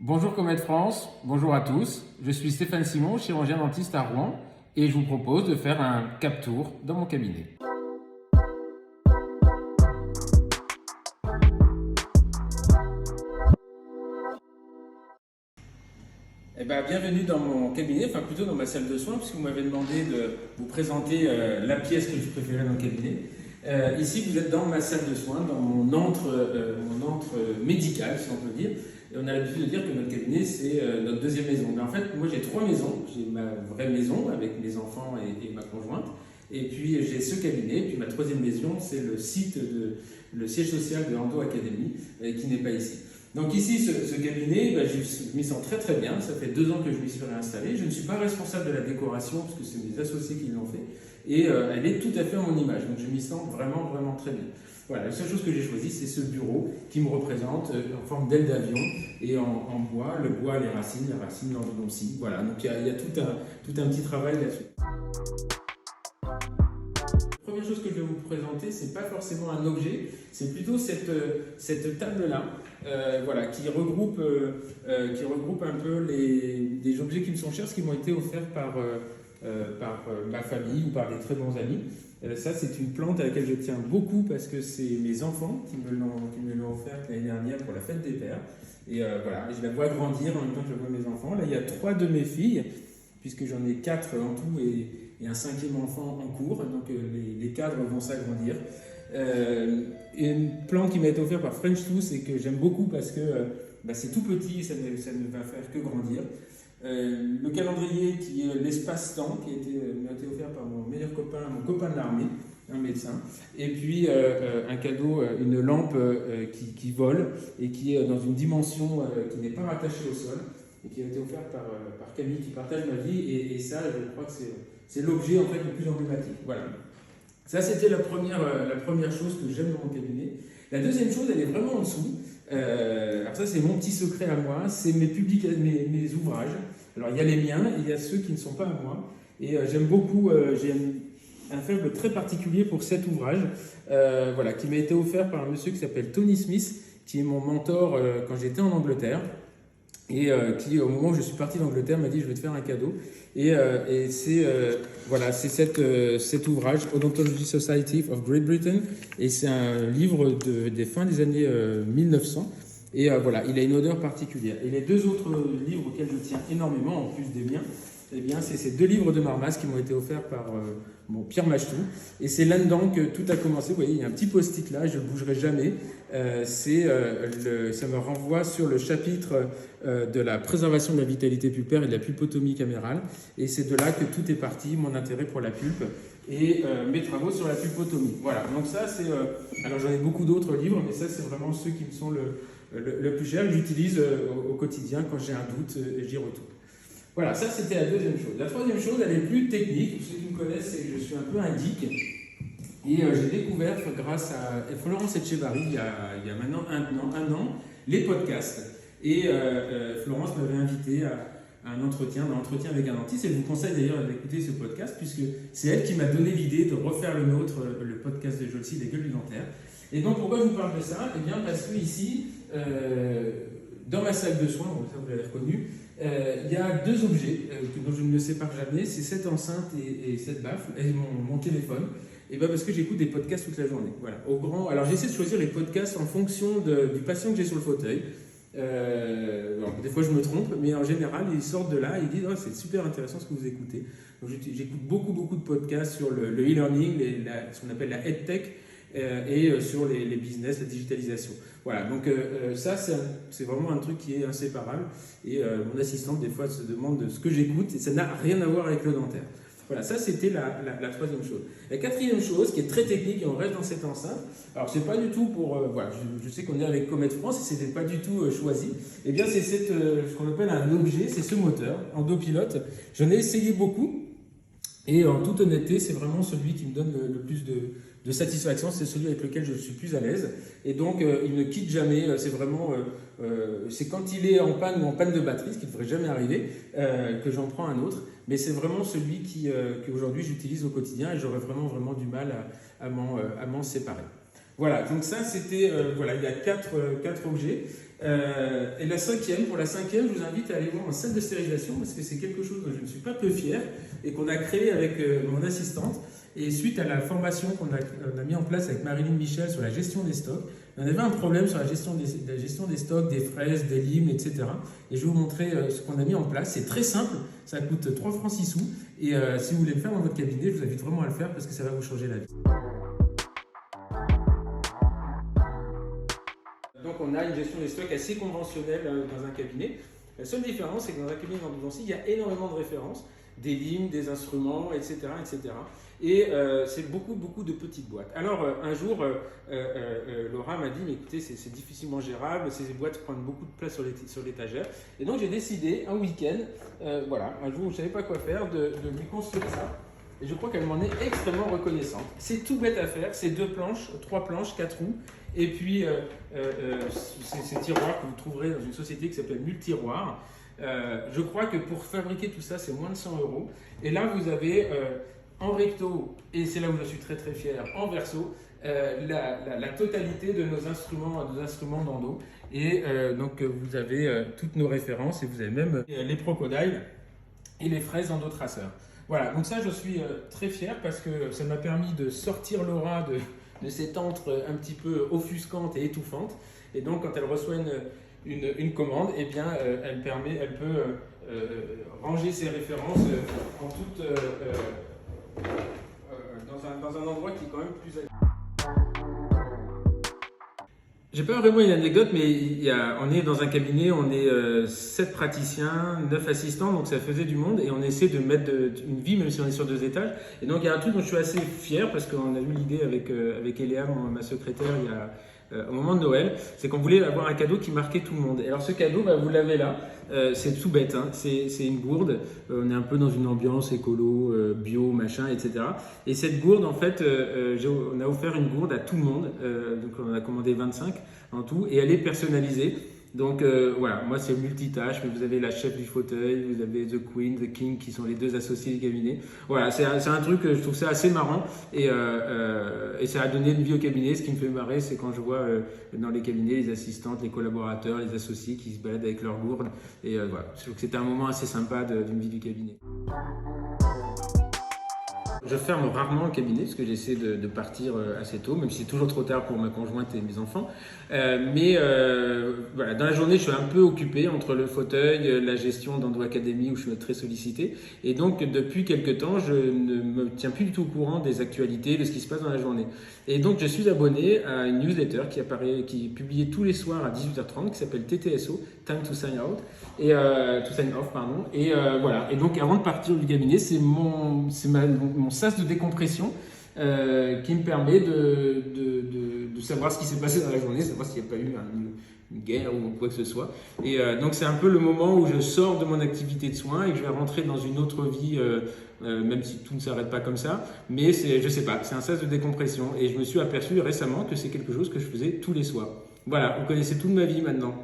Bonjour Comet France, bonjour à tous. Je suis Stéphane Simon, chirurgien dentiste à Rouen et je vous propose de faire un cap tour dans mon cabinet. Bienvenue dans mon cabinet, enfin plutôt dans ma salle de soins, puisque vous m'avez demandé de vous présenter la pièce que je préférais dans le cabinet. Ici, vous êtes dans ma salle de soins, dans mon antre médical, si on peut dire. Et on a l'habitude de dire que notre cabinet, c'est notre deuxième maison. Mais en fait, moi, j'ai trois maisons. J'ai ma vraie maison avec mes enfants et ma conjointe. Et puis, j'ai ce cabinet. Et puis, ma troisième maison, c'est le le siège social de Endo Academy, qui n'est pas ici. Donc ici, ce cabinet, je m'y sens très très bien. Ça fait 2 ans que je m'y suis réinstallé. Je ne suis pas responsable de la décoration, parce que c'est mes associés qui l'ont fait. Et elle est tout à fait à mon image. Donc je m'y sens vraiment, vraiment très bien. Voilà, la seule chose que j'ai choisie, c'est ce bureau qui me représente en forme d'aile d'avion et en bois. Le bois, les racines, l'ordodontie. Voilà, donc il y a tout un petit travail là-dessus. La première chose que je vais vous présenter, c'est pas forcément un objet, c'est plutôt cette table-là, voilà, qui regroupe un peu des objets qui me sont chers, qui m'ont été offerts par ma famille ou par des très bons amis. Ça, c'est une plante à laquelle je tiens beaucoup parce que c'est mes enfants qui me l'ont offerte l'année dernière pour la fête des pères. Et voilà, je la vois grandir en même temps que je vois mes enfants. Là, il y a 3 de mes filles, puisque j'en ai 4 en tout et un 5e enfant en cours. Donc les cadres vont s'agrandir. Une plante qui m'a été offerte par French Tooth et que j'aime beaucoup parce que c'est tout petit, ça ne va faire que grandir. Le calendrier qui est l'espace-temps qui m'a été offert par mon meilleur copain, mon copain de l'armée, un médecin. Et puis un cadeau, une lampe qui vole et qui est dans une dimension qui n'est pas rattachée au sol et qui a été offert par Camille qui partage ma vie. Et ça, je crois que c'est l'objet en fait le plus emblématique. Voilà. Ça, c'était la première chose que j'aime dans mon cabinet. La deuxième chose, elle est vraiment en dessous. Alors ça, c'est mon petit secret à moi, c'est mes ouvrages. Alors il y a les miens et il y a ceux qui ne sont pas à moi. Et j'aime beaucoup, j'ai un faible très particulier pour cet ouvrage, voilà, qui m'a été offert par un monsieur qui s'appelle Tony Smith, qui est mon mentor quand j'étais en Angleterre. Et qui, au moment où je suis parti d'Angleterre, m'a dit je vais te faire un cadeau. Et c'est cet ouvrage, Odontology Society of Great Britain, et c'est un livre des fins des années 1900. Et voilà, il a une odeur particulière. Et les 2 autres livres auxquels je tiens énormément, en plus des miens, eh bien, c'est ces 2 livres de Marmas qui m'ont été offerts par Pierre Machetou. Et c'est là-dedans que tout a commencé. Vous voyez, il y a un petit post-it là, je ne le bougerai jamais. Ça me renvoie sur le chapitre de la préservation de la vitalité pulpaire et de la pulpotomie camérale. Et c'est de là que tout est parti, mon intérêt pour la pulpe et mes travaux sur la pulpotomie. Voilà, donc ça c'est... alors j'en ai beaucoup d'autres livres, mais ça c'est vraiment ceux qui me sont le plus cher, que j'utilise au quotidien quand j'ai un doute, j'y retourne. Voilà, ça c'était la deuxième chose. La troisième chose, elle est plus technique. Ceux qui me connaissent, c'est que je suis un peu un geek. Et j'ai découvert, grâce à Florence Etchebarri, il y a maintenant un an, les podcasts. Et Florence m'avait invité à un entretien avec un dentiste. Et je vous conseille d'ailleurs d'écouter ce podcast, puisque c'est elle qui m'a donné l'idée de refaire le nôtre, le podcast de Jolcy, des gueules dentaires. Et donc pourquoi je vous parle de ça? Eh bien parce que ici, dans ma salle de soins, ça vous l'avez reconnu, il y a 2 objets dont je ne me sépare jamais, c'est cette enceinte et cette baffe, et mon téléphone. Et parce que j'écoute des podcasts toute la journée. Voilà. Alors j'essaie de choisir les podcasts en fonction du patient que j'ai sur le fauteuil. Des fois je me trompe, mais en général ils sortent de là et ils disent oh, c'est super intéressant ce que vous écoutez. Donc j'écoute beaucoup de podcasts sur le e-learning, ce qu'on appelle la EdTech, et sur les business, la digitalisation. Voilà, donc ça c'est vraiment un truc qui est inséparable. Et mon assistante des fois se demande ce que j'écoute et ça n'a rien à voir avec le dentaire. Voilà, ça c'était la troisième chose. La quatrième chose, qui est très technique, et on reste dans cette enceinte, alors c'est pas du tout pour... voilà, je sais qu'on est avec Comet France, et c'était pas du tout choisi. Eh bien c'est ce qu'on appelle un objet, c'est ce moteur, endopilote. J'en ai essayé beaucoup, et en toute honnêteté, c'est vraiment celui qui me donne le plus de satisfaction, c'est celui avec lequel je suis plus à l'aise. Et donc, il ne quitte jamais, c'est vraiment... c'est quand il est en panne ou en panne de batterie, ce qui ne devrait jamais arriver, que j'en prends un autre. Mais c'est vraiment celui qu'aujourd'hui j'utilise au quotidien et j'aurais vraiment du mal à m'en séparer. Voilà, donc ça c'était... voilà, il y a quatre objets. Et la cinquième, pour la cinquième, je vous invite à aller voir en salle de stérilisation parce que c'est quelque chose dont je ne suis pas peu fier et qu'on a créé avec mon assistante. Et suite à la formation qu'on a mis en place avec Marilyn Michel sur la gestion des stocks, on avait un problème sur la gestion des stocks, des fraises, des limes, etc. Et je vais vous montrer ce qu'on a mis en place. C'est très simple, ça coûte 3 francs 6 sous. Et si vous voulez le faire dans votre cabinet, je vous invite vraiment à le faire parce que ça va vous changer la vie. Donc on a une gestion des stocks assez conventionnelle dans un cabinet. La seule différence, c'est que dans un cabinet d'endodontie, il y a énormément de références, des limes, des instruments, etc. etc. Et c'est beaucoup de petites boîtes. Alors un jour, Laura m'a dit, mais écoutez, c'est difficilement gérable, ces boîtes prennent beaucoup de place sur l'étagère. Et donc j'ai décidé, un week-end, voilà, un jour où je ne savais pas quoi faire, de lui construire ça. Et je crois qu'elle m'en est extrêmement reconnaissante. C'est tout bête à faire, c'est 2 planches, 3 planches, 4 roues. Et puis ces tiroirs que vous trouverez dans une société qui s'appelle Multiroir. Je crois que pour fabriquer tout ça, c'est moins de 100 €. Et là, vous avez en recto, et c'est là où je suis très fier, en verso, la totalité de nos instruments d'endo. Et donc vous avez toutes nos réfences et vous avez même les crocodiles et les fraises endotraceurs. Voilà, donc ça je suis très fier parce que ça m'a permis de sortir Laura de cette antre un petit peu offusquante et étouffante. Et donc quand elle reçoit une commande, eh bien, elle peut ranger ses références en toute, dans un endroit qui est quand même plus agréable. J'ai pas vraiment une anecdote, mais on est dans un cabinet, on est 7 praticiens, 9 assistants, donc ça faisait du monde et on essaie de mettre une vie, même si on est sur 2 étages. Et donc il y a un truc dont je suis assez fier parce qu'on a eu l'idée avec Eléa, ma secrétaire, au moment de Noël, c'est qu'on voulait avoir un cadeau qui marquait tout le monde. Et alors ce cadeau, vous l'avez là, c'est tout bête, hein. C'est une gourde, on est un peu dans une ambiance écolo, bio, machin, etc. Et cette gourde, en fait, on a offert une gourde à tout le monde, donc on en a commandé 25 en tout, et elle est personnalisée. Donc voilà, moi c'est multitâche, mais vous avez la chef du fauteuil, vous avez The Queen, The King qui sont les 2 associés du cabinet. Voilà, c'est un truc, je trouve ça assez marrant et ça a donné une vie au cabinet. Ce qui me fait marrer, c'est quand je vois dans les cabinets les assistantes, les collaborateurs, les associés qui se baladent avec leur gourde. Et voilà, je trouve que c'était un moment assez sympa d'une vie du cabinet. Je ferme rarement le cabinet parce que j'essaie de partir assez tôt, même si c'est toujours trop tard pour ma conjointe et mes enfants. Mais voilà, dans la journée, je suis un peu occupé entre le fauteuil, la gestion d'Endo Academy où je suis très sollicité. Et donc, depuis quelques temps, je ne me tiens plus du tout au courant des actualités, de ce qui se passe dans la journée. Et donc, je suis abonné à une newsletter qui est publiée tous les soirs à 18h30, qui s'appelle TTSO, Time to Sign Out, et to Sign Off, pardon. Et voilà. Et donc, avant de partir du cabinet, c'est mon sas de décompression qui me permet de savoir ce qui s'est passé dans la journée, savoir s'il n'y a pas eu une guerre ou quoi que ce soit. Et donc c'est un peu le moment où je sors de mon activité de soins et que je vais rentrer dans une autre vie, même si tout ne s'arrête pas comme ça. Mais je sais pas, c'est un sas de décompression. Et je me suis aperçu récemment que c'est quelque chose que je faisais tous les soirs. Voilà, vous connaissez toute ma vie maintenant.